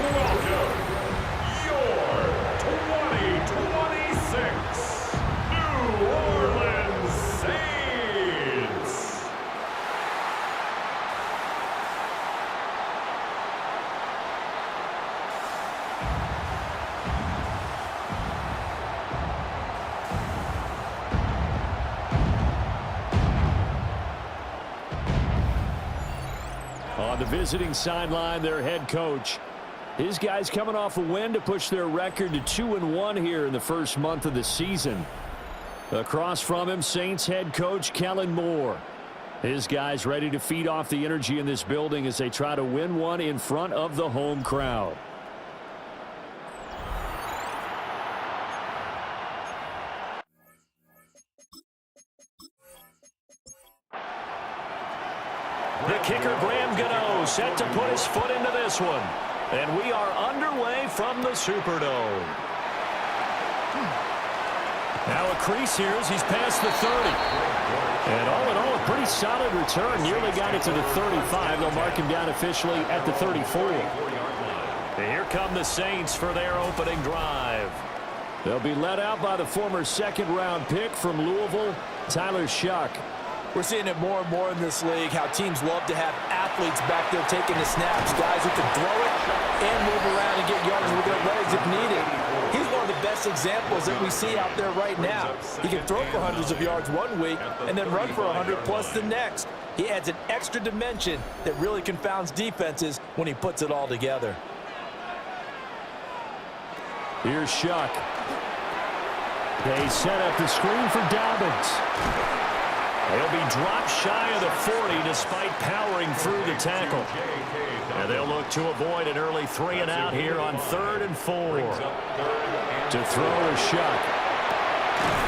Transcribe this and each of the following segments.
welcome your 2026 New Orleans Saints. On the visiting sideline, their head coach. His guys coming off a win to push their record to 2-1 here in the first month of the season. Across from him, Saints head coach Kellen Moore. His guys ready to feed off the energy in this building as they try to win one in front of the home crowd. The kicker, Graham Gano, set to put his foot into this one. And we are underway from the Superdome. Now a crease here as he's past the 30. And all in all, a pretty solid return. Nearly got it to the 35. They'll mark him down officially at the 34. And here come the Saints for their opening drive. They'll be led out by the former second-round pick from Louisville, Tyler Shough. We're seeing it more and more in this league, how teams love to have athletes back there taking the snaps, guys who can throw it and move around and get yards with their legs if needed. He's one of the best examples that we see out there right now. He can throw for hundreds of yards one week and then run for 100 plus the next. He adds an extra dimension that really confounds defenses when he puts it all together. Here's Shough. They set up the screen for Dobbins. He'll be dropped shy of the 40 despite powering through the tackle. And they'll look to avoid an early 3-and-out here on 3rd and 4. To throw is Shough.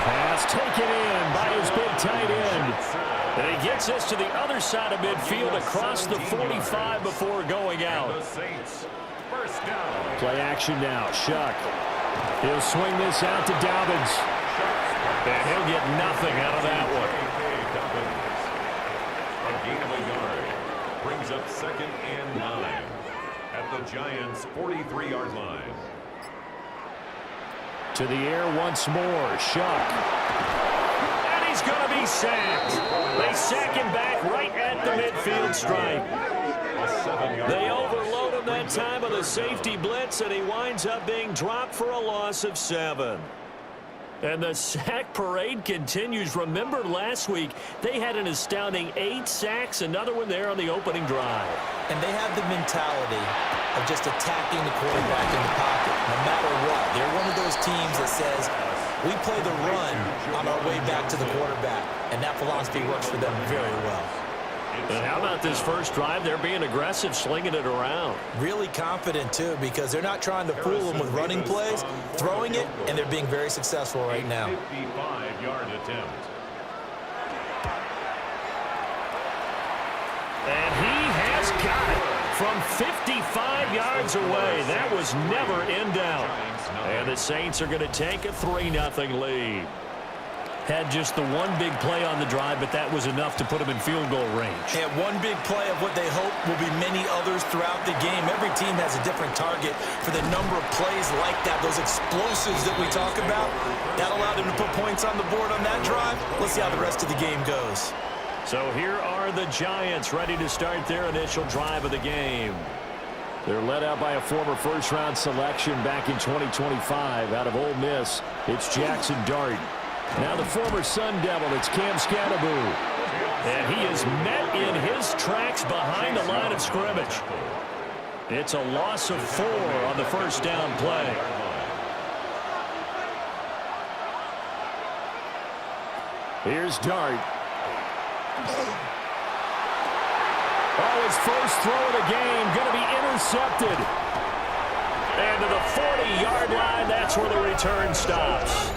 Pass taken in by his big tight end. And he gets us to the other side of midfield across the 45 before going out. Play action now. Shough. He'll swing this out to Dobbins. And he'll get nothing out of that one. A gain of a yard brings up 2nd and 9 at the Giants' 43-yard line. To the air once more. Shough. And he's going to be sacked. They sack him back right at the midfield stripe. They overload him that time with a safety blitz, and he winds up being dropped for a loss of 7. And the sack parade continues. Remember last week, they had an astounding 8 sacks, another one there on the opening drive. And they have the mentality of just attacking the quarterback in the pocket, no matter what. They're one of those teams that says, we play the run on our way back to the quarterback. And that philosophy works for them very well. And how about this first drive? They're being aggressive, slinging it around. Really confident, too, because they're not trying to fool them with running plays, throwing it, and they're being very successful right now. 55-yard attempt. And he has got it from 55 yards away. That was never in doubt. And the Saints are going to take a 3-0 lead. Had just the one big play on the drive, but that was enough to put him in field goal range. And one big play of what they hope will be many others throughout the game. Every team has a different target for the number of plays like that, those explosives that we talk about. That allowed them to put points on the board on that drive. Let's see how the rest of the game goes. So here are the Giants ready to start their initial drive of the game. They're led out by a former first-round selection back in 2025 out of Ole Miss. It's Jackson Dart. Now the former Sun Devil, it's Cam Scannaboo. And he is met in his tracks behind the line of scrimmage. It's a loss of 4 on the first down play. Here's Dart. Oh, his first throw of the game going to be intercepted. And to the 40-yard line, that's where the return stops.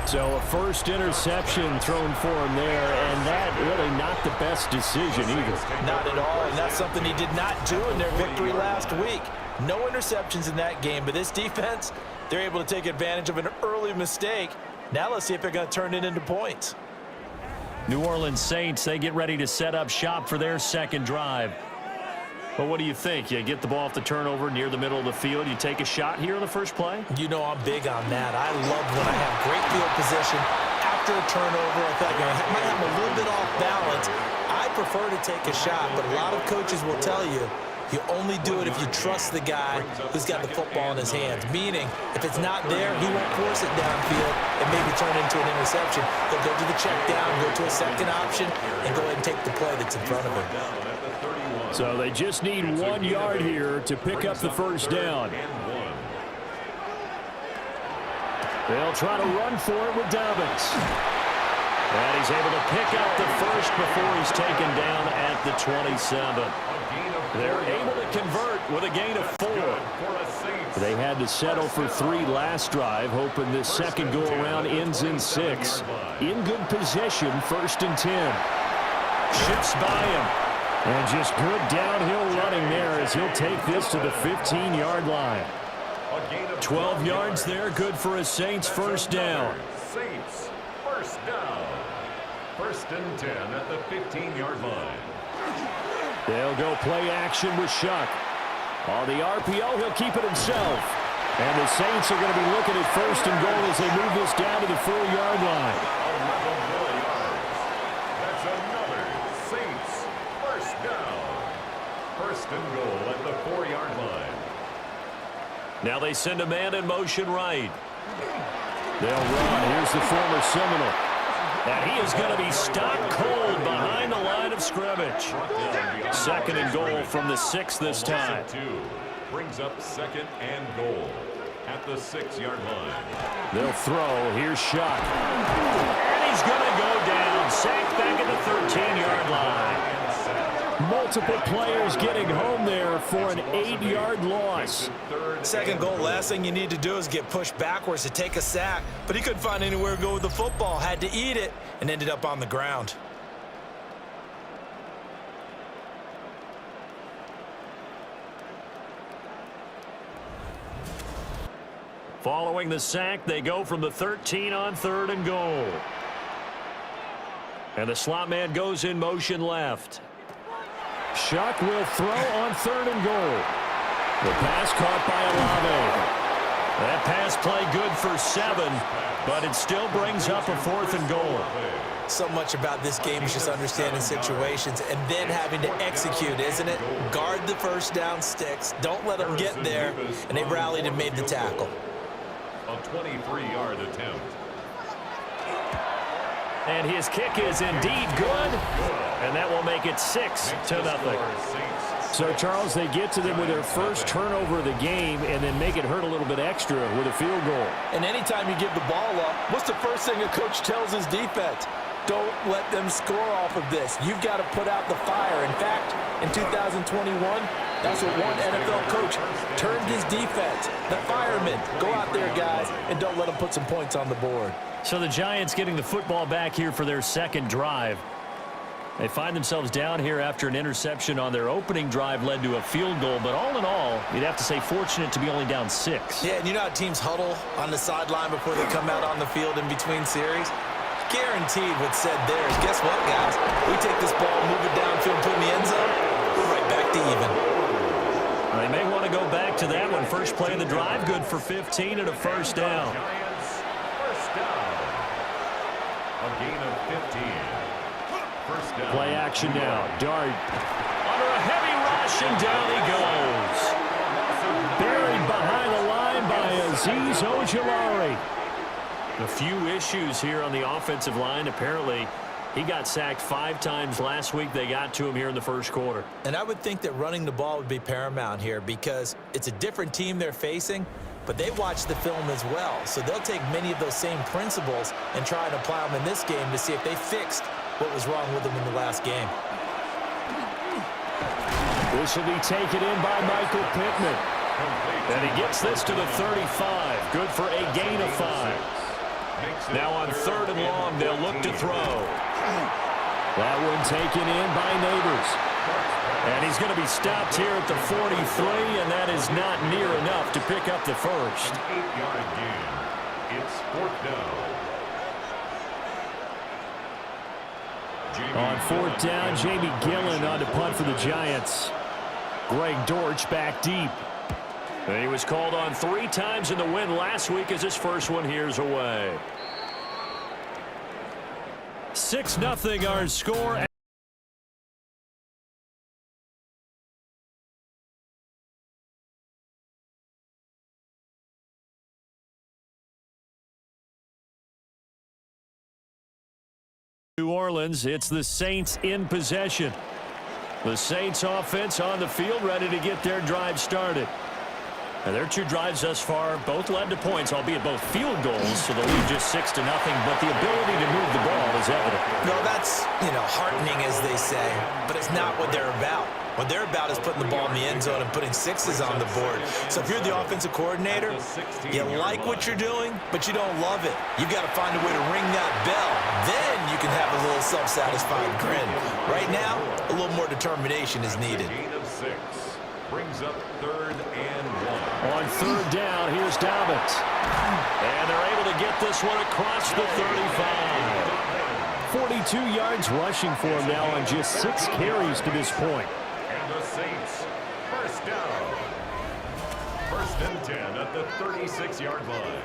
So a first interception thrown for him there, and that really not the best decision either. Not at all, and that's something he did not do in their victory last week. No interceptions in that game, but this defense, they're able to take advantage of an early mistake. Now let's see if they're going to turn it into points. New Orleans Saints, they get ready to set up shop for their second drive. Well, what do you think? You get the ball off the turnover near the middle of the field. You take a shot here on the first play? You know I'm big on that. I love when I have great field position. After a turnover, I feel like I might have a little bit off balance. I prefer to take a shot, but a lot of coaches will tell you, you only do it if you trust the guy who's got the football in his hands. Meaning, if it's not there, he won't force it downfield and maybe turn it into an interception. He'll go to the check down, go to a second option, and go ahead and take the play that's in front of him. So they just need 1 yard here to pick up the first down. They'll try to run for it with Dobbins. And he's able to pick up the first before he's taken down at the 27. They're able to convert with a gain of 4. They had to settle for 3 last drive, hoping this second go-around ends in 6. In good possession, 1st and 10. Shifts by him. And just good downhill running there as he'll take this to the 15-yard line. 12 yards there, good for a Saints first down. Saints first down. 1st and 10 at the 15-yard line. They'll go play action with Shuck. On the RPO, he'll keep it himself. And the Saints are going to be looking at 1st and goal as they move this down to the 4-yard line. 11 more yards. That's another Saints first down. 1st and goal at the 4-yard line. Now they send a man in motion right. They'll run. Here's the former Seminole. And he is going to be stopped cold behind the line of scrimmage. 2nd and goal from the 6 this time. Brings up 2nd and goal at the 6-yard line. They'll throw. Here's Shuck. And he's going to go down. Sacked back at the 13-yard line. Multiple players getting home there for an 8-yard loss. 2nd goal, last thing you need to do is get pushed backwards to take a sack. But he couldn't find anywhere to go with the football. Had to eat it and ended up on the ground. Following the sack, they go from the 13 on 3rd and goal. And the slot man goes in motion left. Shuck will throw on 3rd and goal. The pass caught by Olave. That pass play good for 7, but it still brings up a 4th and goal. So much about this game is just understanding situations and then having to execute, isn't it? Guard the first down sticks. Don't let them get there. And they rallied and made the tackle. A 23-yard attempt. And his kick is indeed good. And that will make it 6-0. So, Charles, they get to them with their first turnover of the game and then make it hurt a little bit extra with a field goal. And anytime you give the ball up, what's the first thing a coach tells his defense? Don't let them score off of this. You've got to put out the fire. In fact, in 2021, that's what one NFL coach turned his defense. The firemen. Go out there, guys, and don't let them put some points on the board. So the Giants getting the football back here for their second drive. They find themselves down here after an interception on their opening drive led to a field goal. But all in all, you'd have to say fortunate to be only down 6. Yeah, and you know how teams huddle on the sideline before they come out on the field in between series? Guaranteed what's said there is, guess what, guys? We take this ball, move it downfield, put it in the end zone, we're right back to even. They may want to go back to that one. First play of the drive, good for 15 and a first down. Giants first down. A gain of 15. First down. Play action now. Dart under a heavy rush, and down he goes. Buried behind the line by Azeez Ojulari. A few issues here on the offensive line. Apparently, he got sacked 5 times last week. They got to him here in the first quarter. And I would think that running the ball would be paramount here because it's a different team they're facing, but they watch the film as well. So they'll take many of those same principles and try and apply them in this game to see if they fixed what was wrong with them in the last game. This will be taken in by Michael Pittman. And he gets this to the 35. Good for a gain of 5. Now on 3rd and long, they'll look to throw. That one taken in by Neighbors. And he's going to be stopped here at the 43, and that is not near enough to pick up the first. An 8-yard gain. It's 4th down. On 4th down, Jamie Gillen on to punt for the Giants. Greg Dortch back deep. And he was called on 3 times in the win last week as his first one here's away. 6-0 our score. New Orleans, it's the Saints in possession. The Saints offense on the field ready to get their drive started. And their 2 drives thus far both led to points, albeit both field goals, so the lead just 6-0, but the ability to move the ball is evident. No, that's, heartening, as they say, but it's not what they're about. What they're about is putting the ball in the end zone and putting 6s on the board. So if you're the offensive coordinator, you like what you're doing, but you don't love it. You've got to find a way to ring that bell. Then you can have a little self-satisfied grin. Right now, a little more determination is needed. Gain of 6 brings up 3rd and 1. On 3rd down, here's Dobbins. And they're able to get this one across the 35. 42 yards rushing for him now on just 6 carries to this point. And the Saints, first down. 1st and 10 at the 36-yard line.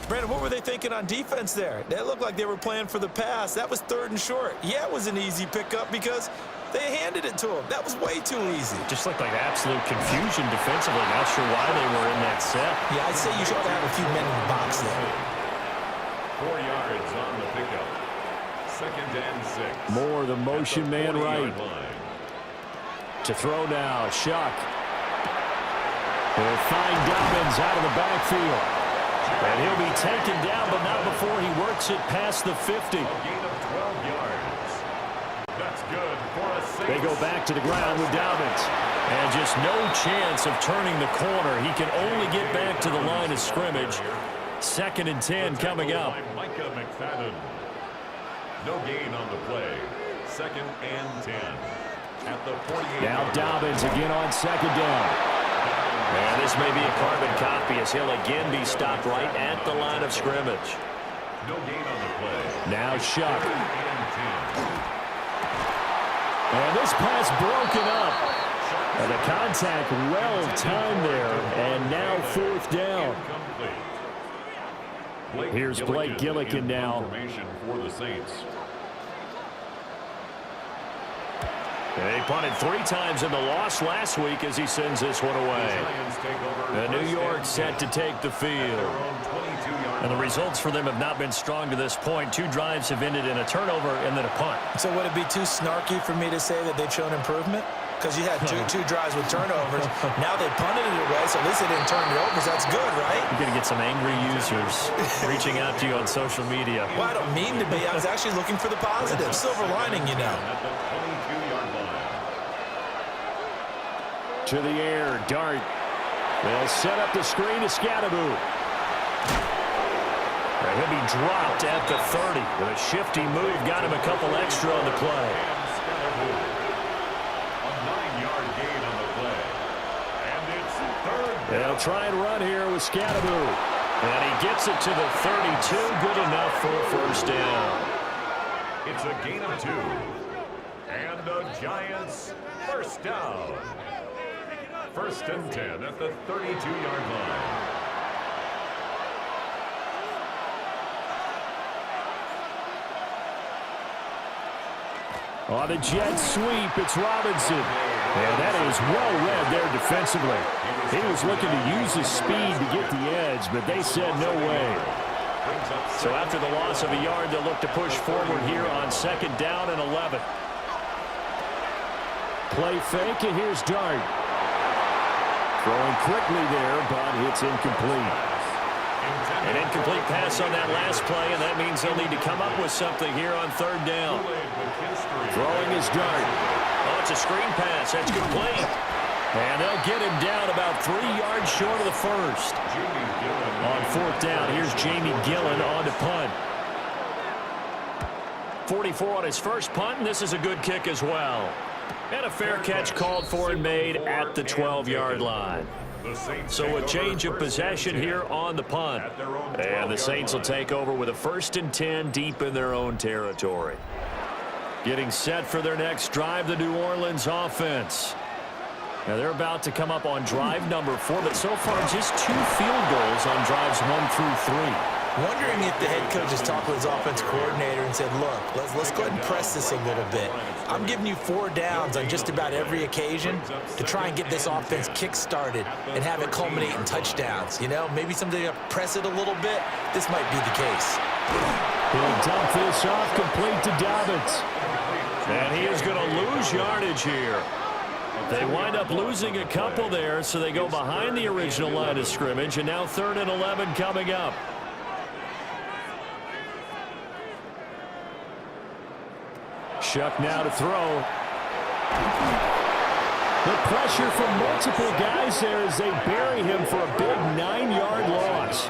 Brandon, what were they thinking on defense there? They looked like they were playing for the pass. That was 3rd and short. Yeah, it was an easy pickup because they handed it to him. That was way too easy. Just looked like absolute confusion defensively. Not sure why they were in that set. Yeah, I'd say you should have a few men in the box there. 4 yards on the pickup. 2nd and 6. More the motion man right. To throw now, Shuck. They'll find Dobbins out of the backfield. And he'll be taken down, but not before he works it past the 50. A gain of 12 yards. That's good for a Saints. They go back to the ground with Dobbins. And just no chance of turning the corner. He can only get back to the line of scrimmage. 2nd and 10 coming up. Micah McFadden. No gain on the play. 2nd and 10. At the 48. Now Dobbins again on 2nd down. And this may be a carbon copy as he'll again be stopped right at the line of scrimmage. No gain on the play. Now Shuck. 2nd and 10. And this pass broken up. And the contact well timed there. And now 4th down. Here's Blake Gillikin now. Formation for the Saints. They punted 3 times in the loss last week as he sends this one away. And New York set to take the field. And the results for them have not been strong to this point. 2 drives have ended in a turnover and then a punt. So would it be too snarky for me to say that they've shown improvement? Because you had two drives with turnovers. Now they punted it away, so at least they didn't turn it over. So that's good, right? You're going to get some angry users reaching out to you on social media. Well, I don't mean to be. I was actually looking for the positive. Silver lining, To the air, Dart. They'll set up the screen to Scatteroo. And he'll be dropped at the 30. With a shifty move, got him a couple extra on the play. A 9-yard gain on the play. And it's 3rd. They'll try and run here with Scatteroo. And he gets it to the 32. Good enough for a 1st down. It's a gain of 2. And the Giants, 1st down. 1st and 10 at the 32-yard line. On the jet sweep, it's Robinson. And that is well read there defensively. He was looking to use his speed to get the edge, but they said no way. So after the loss of a yard, they'll look to push forward here on 2nd down and 11. Play fake, and here's Dart. Throwing quickly there, but it's incomplete. An incomplete pass on that last play, and that means they'll need to come up with something here on 3rd down. Throwing his Dart. Oh, it's a screen pass. That's complete. And they'll get him down about 3 yards short of the 1st. On 4th down, here's Jamie Gillen on to punt. 44 on his first punt, and this is a good kick as well. And a fair catch called for and made at the 12-yard line. So a change of possession here on the punt. And the Saints will take over with a 1st and 10 deep in their own territory. Getting set for their next drive, the New Orleans offense. Now they're about to come up on drive number 4, but so far just 2 field goals on drives 1 through 3. Wondering if the head coach has talked with his offense coordinator and said, look, let's go ahead and press this a little bit. I'm giving you 4 downs on just about every occasion to try and get this offense kick-started and have it culminate in touchdowns. You know, maybe something to press it a little bit. This might be the case. He'll dump this off complete to Dobbins. And he is going to lose yardage here. They wind up losing a couple there, so they go behind the original line of scrimmage, and now 3rd and 11 coming up. Shuck now to throw. The pressure from multiple guys there as they bury him for a big 9-yard loss.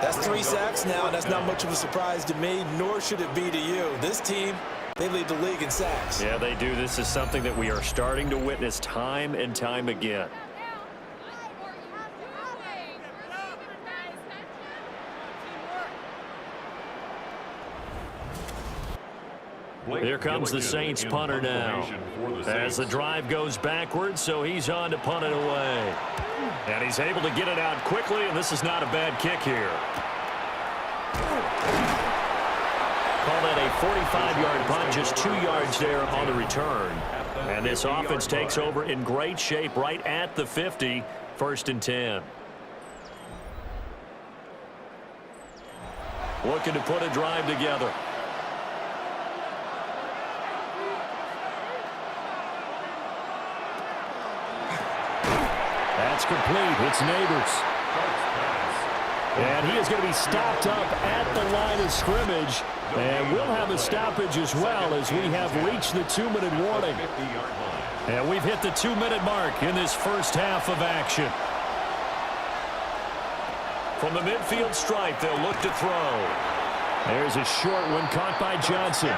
That's 3 sacks now, and that's not much of a surprise to me, nor should it be to you. This team, they lead the league in sacks. Yeah, they do. This is something that we are starting to witness time and time again. Here comes the Saints punter now as the drive goes backwards, so he's on to punt it away. And he's able to get it out quickly, and this is not a bad kick here. Call that a 45-yard punt, just 2 yards there on the return. And this offense takes over in great shape right at the 50, 1st and 10. Looking to put a drive together. That's complete. It's Neighbors. And he is going to be stopped up at the line of scrimmage. And we'll have a stoppage as well as we have reached the 2-minute warning. And we've hit the 2-minute mark in this first half of action. From the midfield stripe, they'll look to throw. There's a short one caught by Johnson.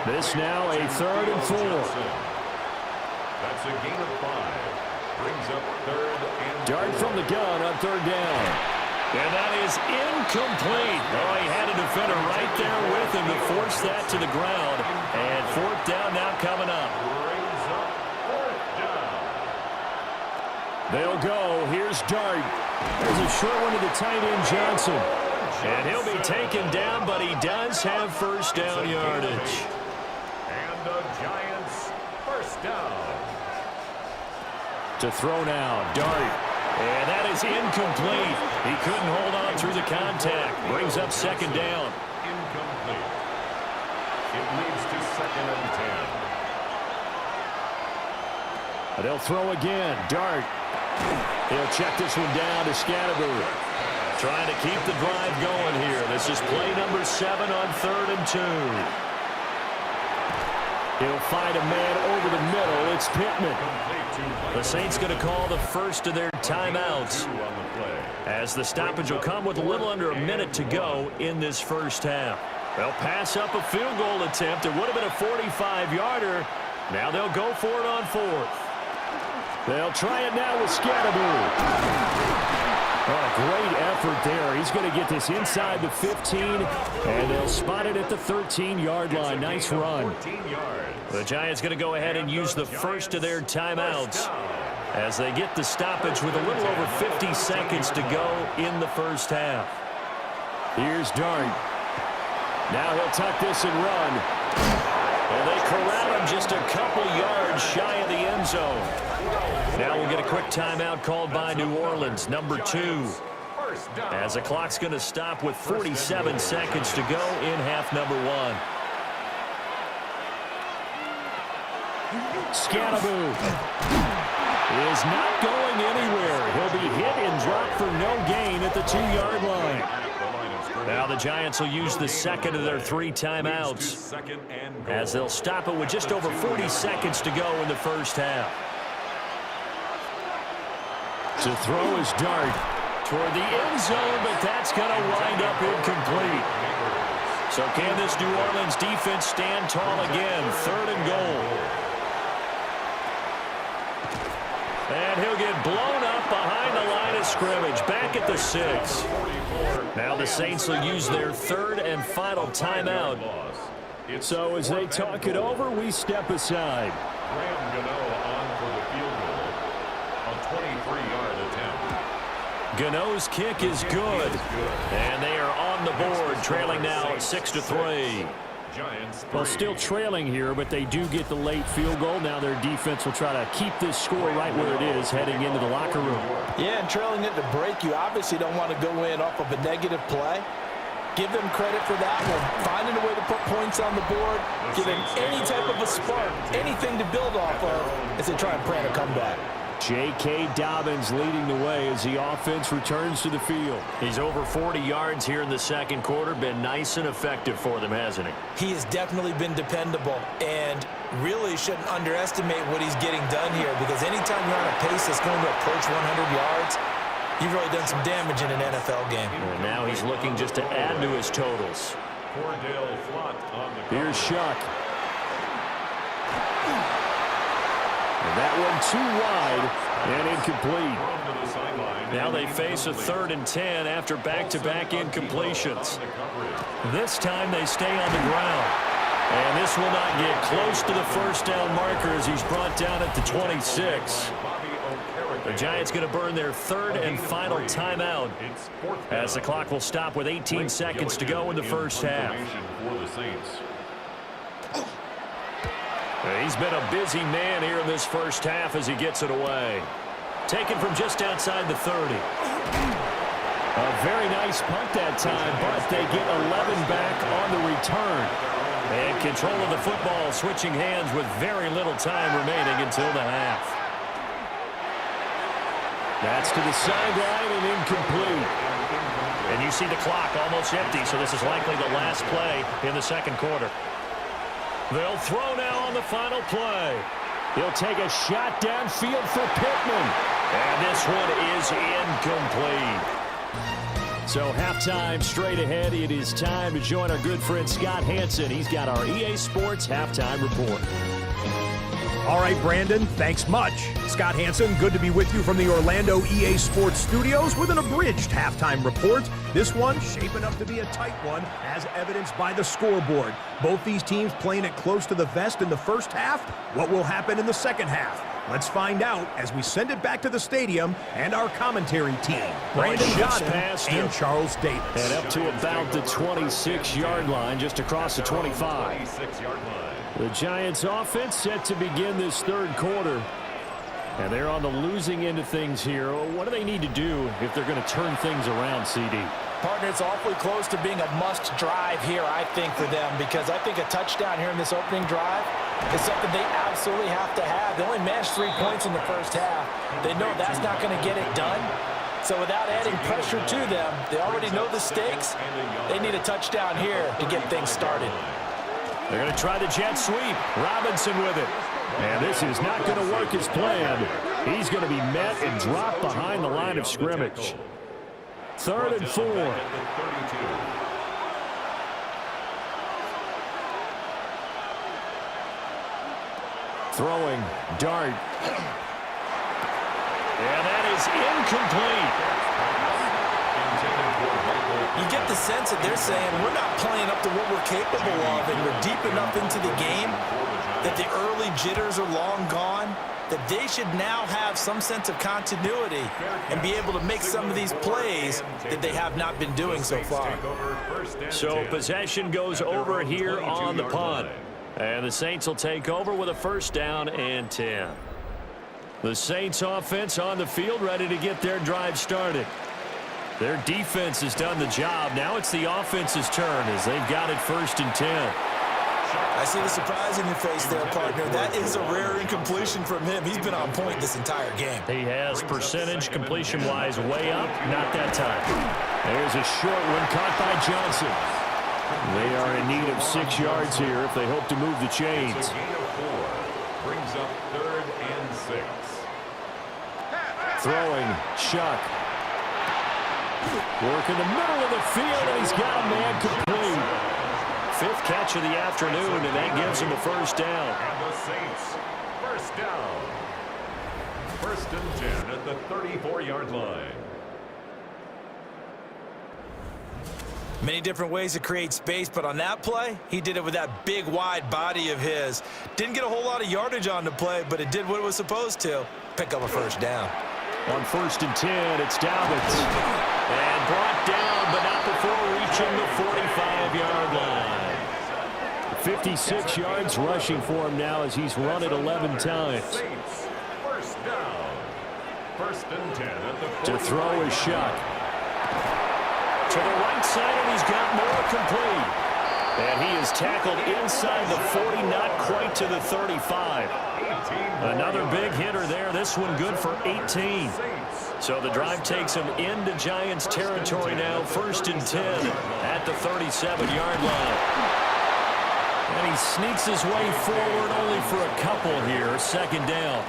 This now a 3rd and 4. That's a gain of 5. Brings up 3rd and 4. Dart from the gun on 3rd down. And that is incomplete. Oh, he had a defender right there with him to force that to the ground. And 4th down now coming up. Brings up 4th down. They'll go. Here's Dart. There's a short one to the tight end, Johnson. And he'll be taken down, but he does have 1st down yardage. And the Giants 1st down. To throw now, Dart. And that is incomplete. He couldn't hold on through the contact. Brings up 2nd down. Incomplete. It leads to 2nd and 10. They'll throw again. Dart. He'll check this one down to Scatterbury. Trying to keep the drive going here. This is play number 7 on 3rd and 2. He'll find a man over the middle. It's Pittman. The Saints going to call the first of their timeouts, as the stoppage will come with a little under a minute to go in this first half. They'll pass up a field goal attempt. It would have been a 45-yarder. Now they'll go for it on 4th. They'll try it now with Scatterbury. Oh, great effort there. He's going to get this inside the 15, and they'll spot it at the 13-yard line. Nice run. The Giants going to go ahead and use the first of their timeouts as they get the stoppage with a little over 50 seconds to go in the first half. Here's Dart. Now he'll tuck this and run. And they corral him just a couple yards shy of the end zone. Now we'll get a quick timeout called by New Orleans, number 2. As the clock's going to stop with 47 seconds to go in half number 1. Scatterbury is not going anywhere. He'll be hit and dropped for no gain at the 2-yard line. Now the Giants will use the second of their 3 timeouts, as they'll stop it with just over 40 seconds to go in the first half. To throw is Dart toward the end zone, but that's going to wind up incomplete. So can this New Orleans defense stand tall again? 3rd and goal. And he'll get blown up behind scrimmage, back at the 6. Now the Saints will use their third and final timeout. So as they talk it over, we step aside. Graham Gano on for the field goal. A 23-yard attempt. Gano's kick is good. And they are on the board, trailing now 6-3. Well, still trailing here, but they do get the late field goal. Now their defense will try to keep this score right where it is heading into the locker room. Yeah, and trailing at the break, you obviously don't want to go in off of a negative play. Give them credit for that one. Finding a way to put points on the board, give them any type of a spark, anything to build off of as they try and plan a comeback. J.K. Dobbins leading the way as the offense returns to the field. He's over 40 yards here in the second quarter. Been nice and effective for them, hasn't he? He has definitely been dependable and really shouldn't underestimate what he's getting done here, because anytime you're on a pace that's going to approach 100 yards, you've really done some damage in an NFL game. And now he's looking just to add to his totals. Here's Shuck. And that one too wide and incomplete. Now they face a 3rd and 10 after back-to-back incompletions. This time they stay on the ground. And this will not get close to the first down marker as he's brought down at the 26. The Giants going to burn their 3rd and final timeout as the clock will stop with 18 seconds to go in the first half. He's been a busy man here in this first half as he gets it away. Taken from just outside the 30. A very nice punt that time, but they get 11 back on the return. And control of the football switching hands with very little time remaining until the half. That's to the sideline and incomplete. And you see the clock almost empty, so this is likely the last play in the second quarter. They'll throw now on the final play. He'll take a shot downfield for Pittman. And this one is incomplete. So halftime straight ahead. It is time to join our good friend Scott Hanson. He's got our EA Sports Halftime Report. All right, Brandon, thanks much. Scott Hanson, good to be with you from the Orlando EA Sports Studios with an abridged halftime report. This one shaping up to be a tight one, as evidenced by the scoreboard. Both these teams playing it close to the vest in the first half. What will happen in the second half? Let's find out as we send it back to the stadium and our commentary team, Brandon Godden and Charles Davis. And up to about the 26-yard line, just across the 25. 26-yard line. The Giants offense set to begin this third quarter. And they're on the losing end of things here. What do they need to do if they're going to turn things around, CD? Partner, it's awfully close to being a must drive here, I think, for them, because I think a touchdown here in this opening drive is something they absolutely have to have. They only managed 3 points in the first half. They know that's not going to get it done. So without adding pressure to them, they already know the stakes. They need a touchdown here to get things started. They're going to try the jet sweep. Robinson with it. And this is not going to work as planned. He's going to be met and dropped behind the line of scrimmage. 3rd and 4. Throwing, dart. And that is incomplete. You get the sense that they're saying we're not playing up to what we're capable of, and we're deep enough into the game that the early jitters are long gone, that they should now have some sense of continuity and be able to make some of these plays that they have not been doing so far. So possession goes over here on the punt. And the Saints will take over with a 1st down and 10. The Saints offense on the field ready to get their drive started. Their defense has done the job. Now it's the offense's turn as they've got it 1st and 10. I see the surprise in your face there, partner. That is a rare incompletion from him. He's been on point this entire game. He has percentage completion-wise way up. Not that time. There's a short one caught by Johnson. They are in need of 6 yards here if they hope to move the chains. It's a gain of 4. Brings up 3rd and 6. Throwing, Shuck. Work in the middle of the field, and he's got a man complete. 5th catch of the afternoon, and that gives him a 1st down. And the Saints, 1st down. 1st and 10 at the 34-yard line. Many different ways to create space, but on that play, he did it with that big, wide body of his. Didn't get a whole lot of yardage on the play, but it did what it was supposed to. Pick up a first down. On 1st and 10, it's Dobbins. And brought down, but not before reaching the 45-yard line. 56 yards rushing for him now as he's run it 11 times. First down. 1st and 10 at the 45. To throw is Shuck. To the right side, and he's got more complete. And he is tackled inside the 40, not quite to the 35. Another big hitter there. This one good for 18. So the drive takes him into Giants territory now. 1st and 10 at the 37-yard line. And he sneaks his way forward only for a couple here. 2nd down.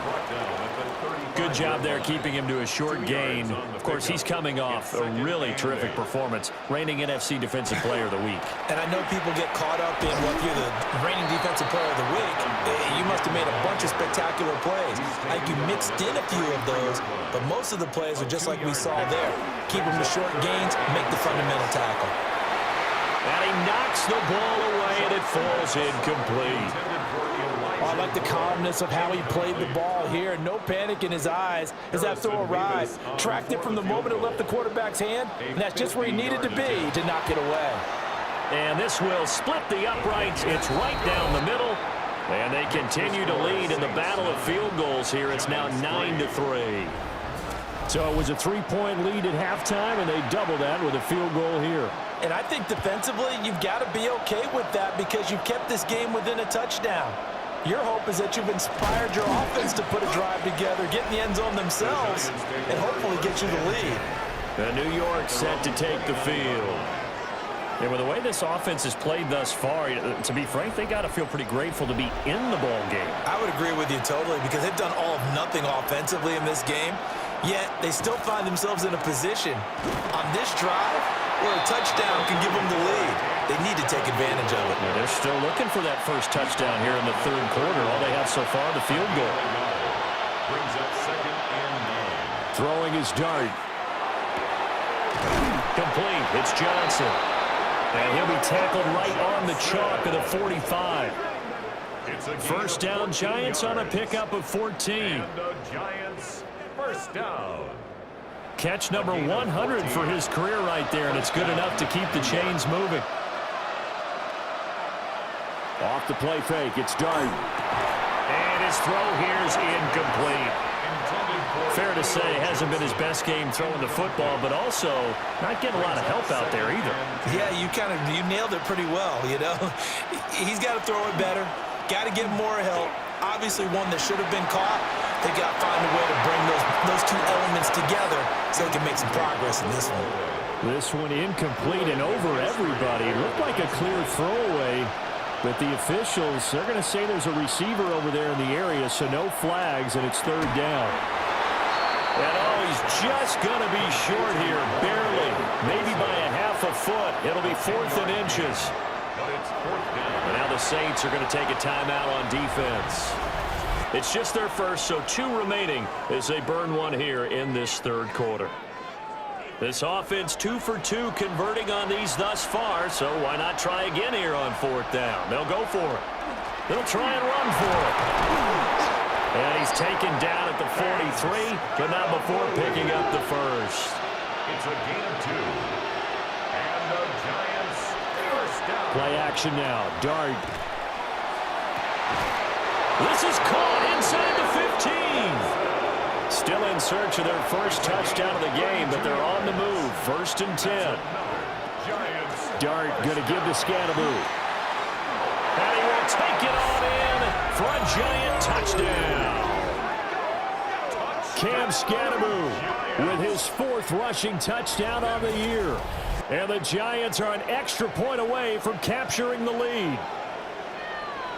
Good job there keeping him to a short gain. Of course, he's coming off a really terrific performance, reigning NFC Defensive Player of the Week. And I know people get caught up in, well, if you're the reigning Defensive Player of the Week, you must have made a bunch of spectacular plays. Like you mixed in a few of those, but most of the plays are just like we saw there. Keep them to short gains, make the fundamental tackle. And he knocks the ball away, and it falls incomplete. I like the calmness of how he played the ball here. No panic in his eyes as that throw arrived. Tracked it from the moment it left the quarterback's hand, and that's just where he needed to be to knock it away. And this will split the uprights. It's right down the middle. And they continue to lead in the battle of field goals here. It's now 9-3. So it was a 3-point lead at halftime, and they doubled that with a field goal here. And I think defensively, you've got to be okay with that because you've kept this game within a touchdown. Your hope is that you've inspired your offense to put a drive together, get in the end zone themselves, and hopefully get you the lead. And New York set to take the field. And with the way this offense has played thus far, to be frank, they got to feel pretty grateful to be in the ball game. I would agree with you totally because they've done all of nothing offensively in this game, yet they still find themselves in a position on this drive where a touchdown can give them the lead. They need to take advantage of it. Yeah, they're still looking for that first touchdown here in the 3rd quarter. All they have so far, the field goal. Brings up 2nd and 9. Throwing his dart. Complete. It's Johnson. And he'll be tackled right on the chalk of the 45. First down, Giants on a pickup of 14. And the Giants first down. Catch number 100 for his career right there, and it's good enough to keep the chains moving. Off the play fake, it's Dart. And his throw here's incomplete. Fair to say, hasn't been his best game throwing the football, but also not getting a lot of help out there either. Yeah, you nailed it pretty well, you know. He's got to throw it better, got to get more help. Obviously one that should have been caught. They got to find a way to bring those two elements together so they can make some progress in this one. This one incomplete and over everybody. Looked like a clear throwaway. But the officials, they're going to say there's a receiver over there in the area, so no flags, and it's 3rd down. And he's just going to be short here, barely, maybe by a half a foot. It'll be 4th and inches. But it's 4th down. And now the Saints are going to take a timeout on defense. It's just their first, so 2 remaining as they burn one here in this 3rd quarter. This offense 2 for 2 converting on these thus far, so why not try again here on 4th down? They'll go for it. They'll try and run for it. And he's taken down at the 43, but not before picking up the first. It's a gain of 2. And the Giants first down. Play action now. Dart. This is caught inside the 15. Still in search of their first touchdown of the game, but they're on the move. 1st and 10. Dart going to give to Scatteroo. And he will take it on in for a Giant touchdown. Cam Scatteroo with his 4th rushing touchdown on the year. And the Giants are an extra point away from capturing the lead.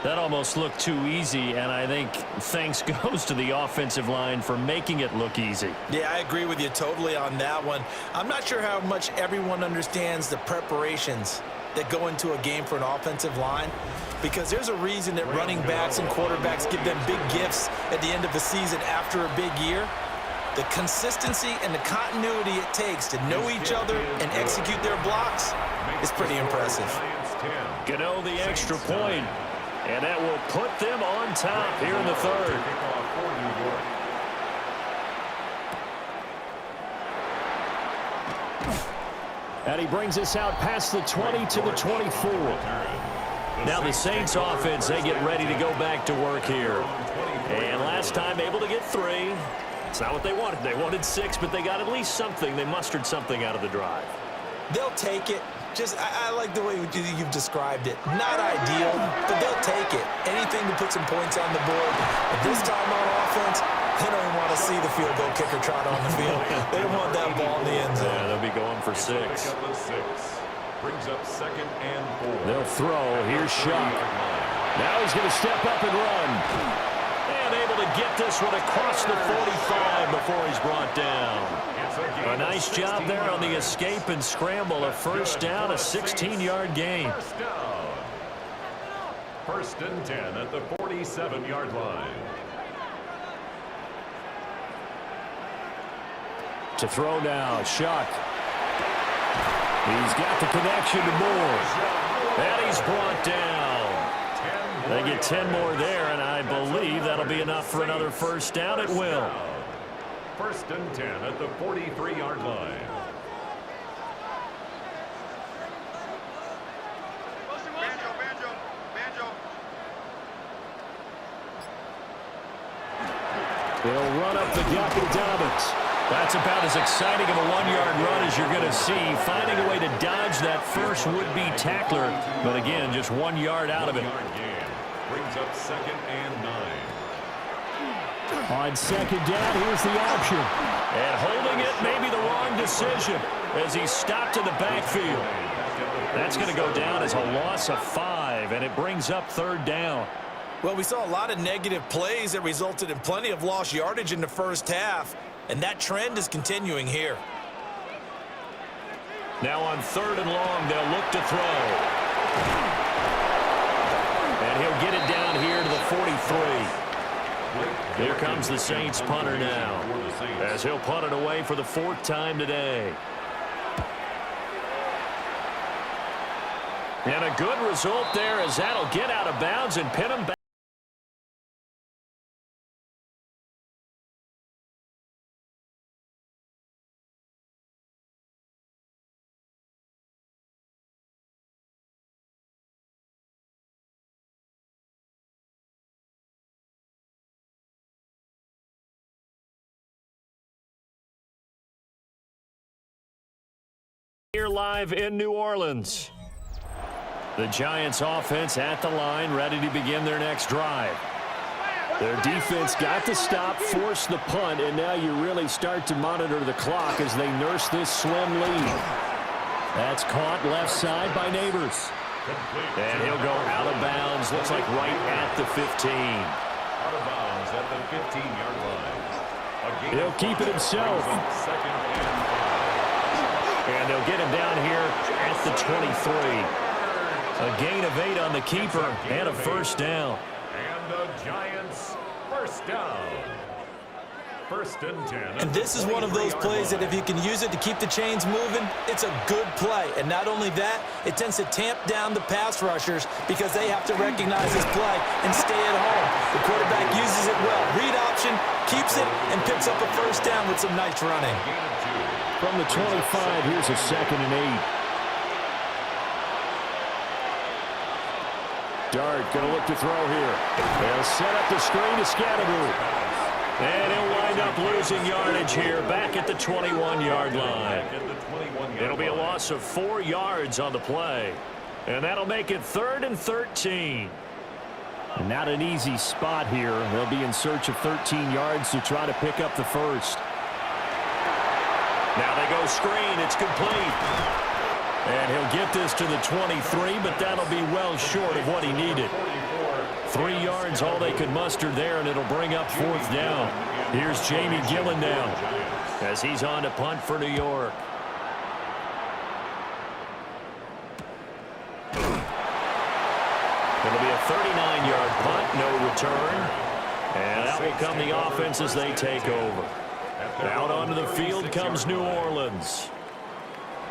That almost looked too easy, and I think thanks goes to the offensive line for making it look easy. Yeah, I agree with you totally on that one. I'm not sure how much everyone understands the preparations that go into a game for an offensive line, because there's a reason that running backs and quarterbacks give them big gifts at the end of the season after a big year. The consistency and the continuity it takes to know each other and execute their blocks is pretty impressive. Gano the extra point, and that will put them on top here in the third. And he brings us out past the 20 to the 24. Now the Saints offense, they get ready to go back to work here. And last time able to get 3. It's not what they wanted. They wanted 6, but they got at least something. They mustered something out of the drive. They'll take it. I like the way you've described it. Not ideal, but they'll take it. Anything to put some points on the board. But this time on offense, they don't even want to see the field goal kicker trot on the field. They want that ball in the end zone. Yeah, they'll be going for 6. Brings up 2nd and 4. They'll throw. Here's Shuck. Now he's going to step up and run. And able to get this one across the 45 before he's brought down. A nice job there on the escape and scramble. A first down, a 16-yard gain. First and 10 at the 47-yard line. To throw now, Shuck. He's got the connection to Moore. And he's brought down. They get 10 more there, and I believe that'll be enough for another first down. It will. First and 10 at the 43-yard line. They'll run up the gut with Dobbins. That's about as exciting of a 1-yard run as you're going to see. Finding a way to dodge that first would-be tackler. But again, just 1 yard out of it. Brings up 2nd and 9. On second down, here's the option. And holding it may be the wrong decision as he stopped in the backfield. That's going to go down as a loss of 5, and it brings up 3rd down. Well, we saw a lot of negative plays that resulted in plenty of lost yardage in the first half, and that trend is continuing here. Now on 3rd and long, they'll look to throw. And he'll get it down here to the 43. Here comes the Saints punter now, as he'll punt it away for the 4th time today. And a good result there as that'll get out of bounds and pin him back. Here live in New Orleans. The Giants offense at the line, ready to begin their next drive. Their defense got the stop, forced the punt, and now you really start to monitor the clock as they nurse this slim lead. That's caught left side by Neighbors. And he'll go out of bounds, looks like right at the 15. Out of bounds at the 15-yard line. He'll keep it himself. 2nd and 5. And they'll get him down here at the 23. A gain of 8 on the keeper and a first down. And the Giants first down. First and 10. And this is one of those plays that if you can use it to keep the chains moving, it's a good play. And not only that, it tends to tamp down the pass rushers because they have to recognize this play and stay at home. The quarterback uses it well. Read option, keeps it, and picks up a first down with some nice running. From the 25, here's a 2nd and 8. Dart going to look to throw here. They'll set up the screen to Scatteroo. And he'll wind up losing yardage here back at the 21-yard line. It'll be a loss of 4 yards on the play. And that'll make it 3rd and 13. Not an easy spot here. They'll be in search of 13 yards to try to pick up the first. Now they go screen. It's complete. And he'll get this to the 23, but that'll be well short of what he needed. 3 yards, all they could muster there, and it'll bring up 4th down. Here's Jamie Gillen now as he's on to punt for New York. It'll be a 39-yard punt, no return. And that will come the offense as they take over. Out onto the field comes New Orleans.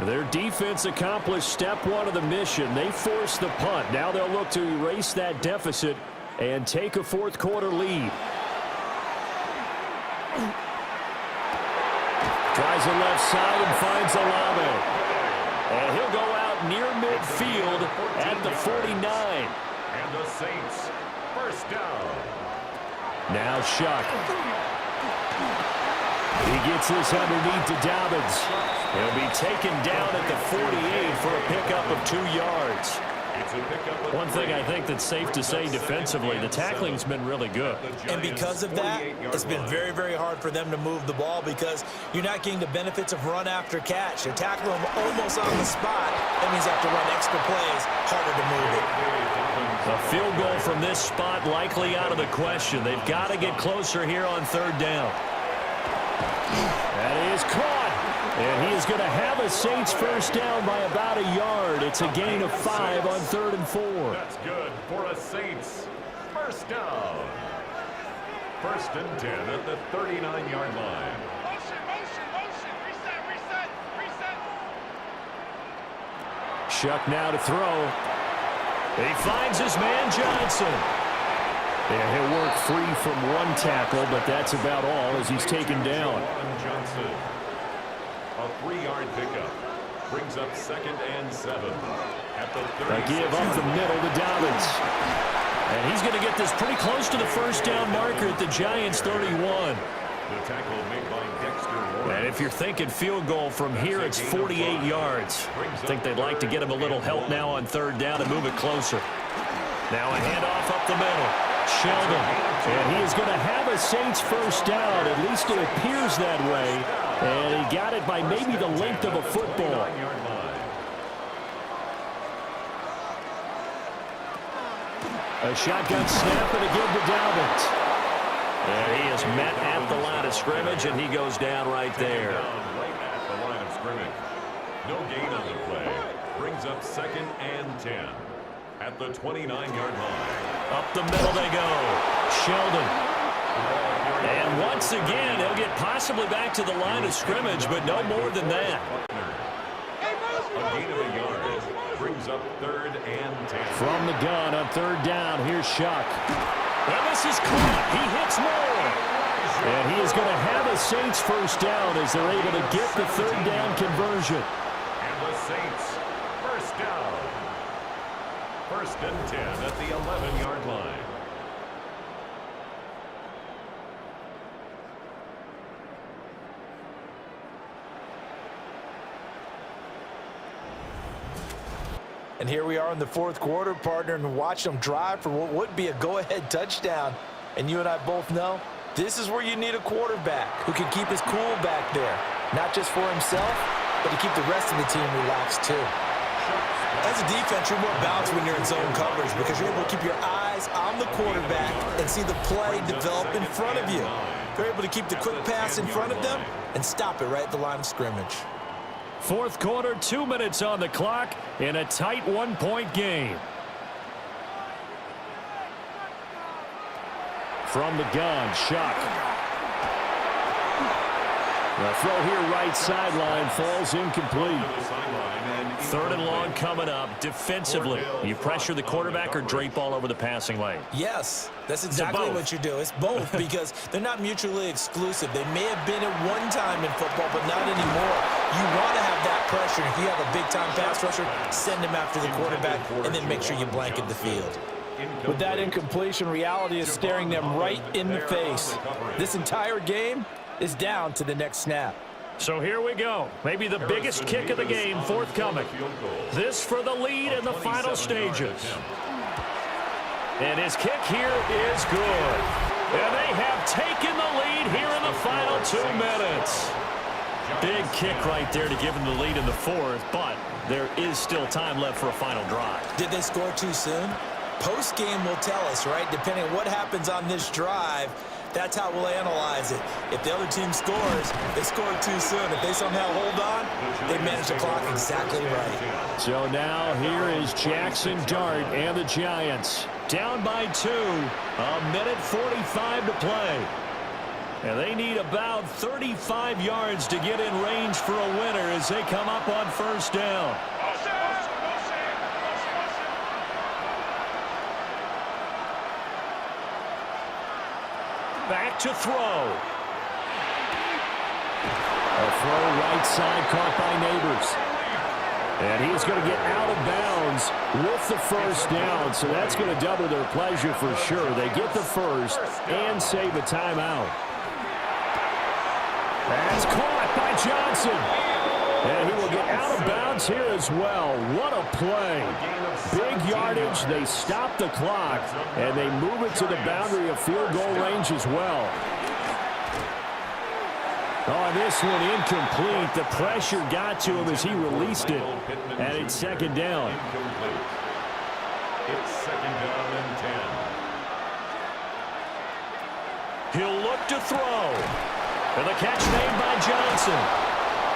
Their defense accomplished step one of the mission. They forced the punt. Now they'll look to erase that deficit and take a fourth quarter lead. Tries the left side and finds Olave. And he'll go out near midfield at the 49. And the Saints, first down. Now Shuck. He gets this underneath to Dobbins. He'll be taken down at the 48 for a pickup of 2 yards. One thing I think that's safe to say defensively, the tackling's been really good. And because of that, it's been very, very hard for them to move the ball because you're not getting the benefits of run after catch. They're tackling them almost on the spot. That means they have to run extra plays, harder to move it. A field goal from this spot likely out of the question. They've got to get closer here on third down. That is caught. And he is going to have a Saints first down by about a yard. It's a gain of 5 on 3rd and 4. That's good for a Saints first down. 1st and 10 at the 39-yard line. Shuck now to throw. He finds his man Johnson. And he'll work free from one tackle, but that's about all as he's taken down. Johnson. A 3-yard pickup brings up 2nd and 7 at the 36. A give up the middle to Dobbins. And he's going to get this pretty close to the first down marker at the Giants' 31. The tackle made by Dexter Lawrence. And if you're thinking field goal from here, it's 48 yards. I think they'd like to get him a little help now on third down and move it closer. Now a handoff up the middle. Sheldon. And he is going to have a Saints first down. At least it appears that way. And he got it by maybe the length of a football. A shotgun snap and a give to Dobbins. And he is met at the line of scrimmage, and he goes down right there. Right at the line of scrimmage. No gain on the play. Brings up 2nd and 10 at the 29-yard line. Up the middle they go. Sheldon. And once again, he'll get possibly back to the line of scrimmage, but no more than that. A gain of a yard brings up 3rd and 10. From the gun on third down, here's Shuck. And this is caught. He hits more. And he is going to have a Saints first down as they're able to get the third down conversion. And the Saints first down. 1st and 10 at the 11-yard line. And here we are in the fourth quarter, partner, and watch them drive for what would be a go-ahead touchdown. And you and I both know this is where you need a quarterback who can keep his cool back there, not just for himself, but to keep the rest of the team relaxed too. As a defense, you're more balanced when you're in zone coverage because you're able to keep your eyes on the quarterback and see the play develop in front of you. You're able to keep the quick pass in front of them and stop it right at the line of scrimmage. Fourth quarter, 2 minutes on the clock in a tight 1-point game. From the gun, Shuck. The throw here right sideline falls incomplete. 3rd and long coming up. Defensively, you pressure the quarterback or drape all over the passing lane? Yes, that's exactly what you do. It's both because they're not mutually exclusive. They may have been at one time in football, but not anymore. You want to have that pressure. If you have a big-time pass rusher, send him after the quarterback and then make sure you blanket the field. With that incompletion, reality is staring them right in the face. This entire game is down to the next snap. So here we go. Maybe the biggest kick of the game forthcoming. This for the lead in the final stages. And his kick here is good. And they have taken the lead here in the final 2 minutes. Big kick right there to give them the lead in the fourth, but there is still time left for a final drive. Did they score too soon? Post-game will tell us, right? Depending on what happens on this drive, that's how we'll analyze it. If the other team scores, they scored too soon. If they somehow hold on, they manage the clock exactly right. So now here is Jackson Dart and the Giants. Down by 2, a minute 45 to play. And they need about 35 yards to get in range for a winner as they come up on first down. Back to throw. A throw right side caught by Neighbors. And he's going to get out of bounds with the first down, so that's going to double their pleasure for sure. They get the first and save a timeout. That's caught by Johnson. And he will get out of bounds here as well. What a play. Big yardage. They stop the clock, and they move it to the boundary of field goal range as well. Oh, this one incomplete. The pressure got to him as he released it, and it's second down. It's second down and 10. He'll look to throw. And the catch made by Johnson.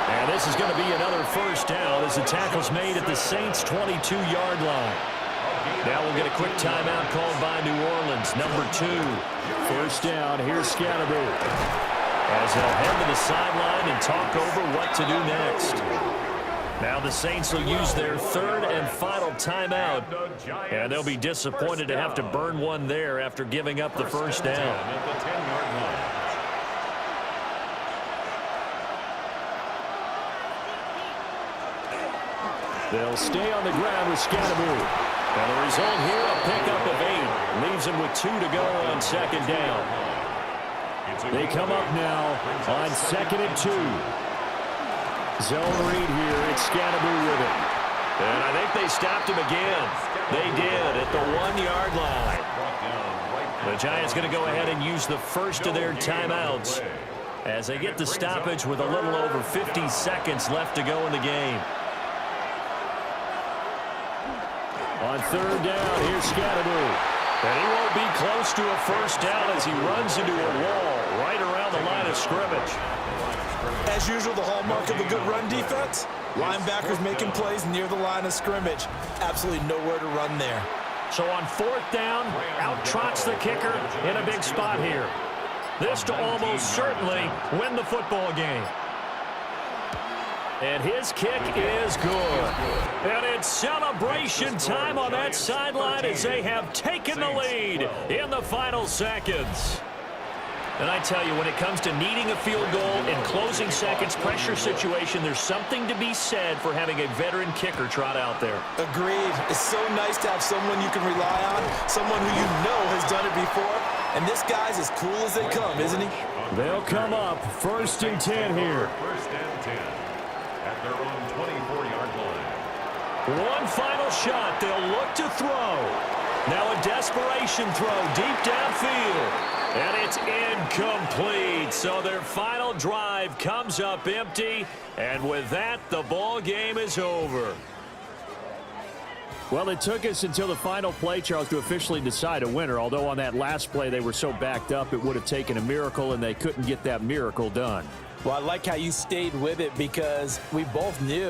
And this is going to be another first down as the tackle's made at the Saints' 22-yard line. Now we'll get a quick timeout called by New Orleans, number 2. First down, here's Scatterby. As they'll head to the sideline and talk over what to do next. Now the Saints will use their third and final timeout, and they'll be disappointed to have to burn one there after giving up the first down. At the 10-yard line. They'll stay on the ground with Scatterby. And the result here, a pickup of 8. Leaves them with 2 to go on second down. They come up now on second and 2. Zone read here. It's Scatterby with it. And I think they stopped him again. They did at the 1-yard line. The Giants going to go ahead and use the first of their timeouts as they get the stoppage with a little over 50 seconds left to go in the game. On third down, here's Scatterby. And he won't be close to a first down as he runs into a wall right around the line of scrimmage. As usual, the hallmark of a good run defense, linebackers making plays near the line of scrimmage. Absolutely nowhere to run there. So on fourth down, out trots the kicker in a big spot here. This to almost certainly win the football game. And his kick is good. And it's celebration time on that sideline as they have taken the lead in the final seconds. And I tell you, when it comes to needing a field goal in closing seconds pressure situation, there's something to be said for having a veteran kicker trot out there. Agreed. It's so nice to have someone you can rely on, someone who you know has done it before. And this guy's as cool as they come, isn't he? They'll come up first and 10 here. First and 10 at their own 24-yard line. One final shot. They'll look to throw. Now a desperation throw deep downfield. And it's incomplete. So their final drive comes up empty. And with that, the ball game is over. Well, it took us until the final play, Charles, to officially decide a winner. Although on that last play they were so backed up, it would have taken a miracle, and they couldn't get that miracle done. Well, I like how you stayed with it because we both knew